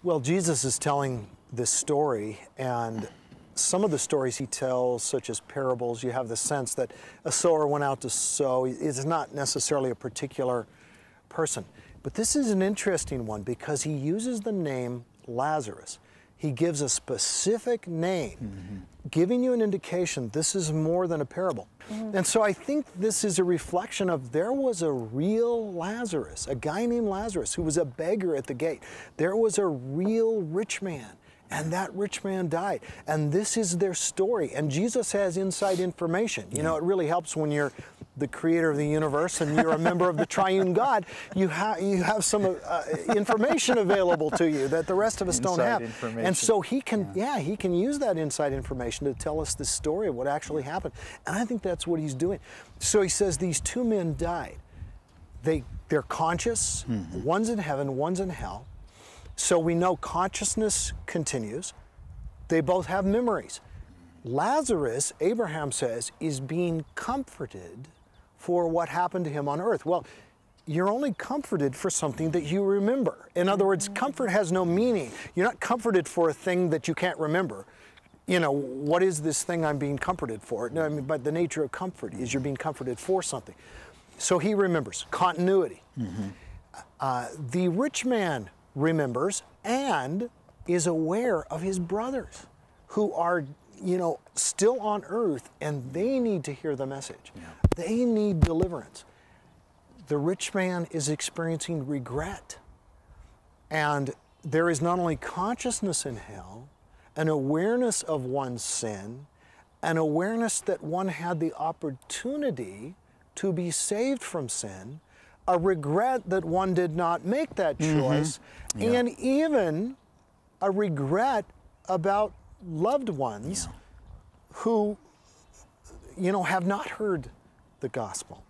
Well, Jesus is telling this story, and some of the stories he tells, such as parables, you have the sense that a sower went out to sow. It's not necessarily a particular person. But this is an interesting one because he uses the name Lazarus. He gives a specific name, giving you an indication this is more than a parable. And so I think this is a reflection of there was a real Lazarus, a guy named Lazarus who was a beggar at the gate. There was a real rich man, and that rich man died. And this is their story. And Jesus has inside information. You know, it really helps when you're the creator of the universe and you're a member of the triune God. You have some information available to you that the rest of us don't have. And so he can, he can use that inside information to tell us the story of what actually happened. And I think that's what he's doing. So he says these two men died. They're conscious. One's in heaven, one's in hell. So we know consciousness continues. They both have memories. Lazarus, Abraham says, is being comforted for what happened to him on earth. Well, you're only comforted for something that you remember. In other words, comfort has no meaning. You're not comforted for a thing that you can't remember. You know, what is this thing I'm being comforted for? No, I mean, but the nature of comfort is you're being comforted for something. So he remembers continuity. The rich man remembers and is aware of his brothers who are, you know, still on earth, and they need to hear the message. They need deliverance. The rich man is experiencing regret. And there is not only consciousness in hell, an awareness of one's sin, an awareness that one had the opportunity to be saved from sin, a regret that one did not make that choice, and even a regret about loved ones who, you know, have not heard the gospel.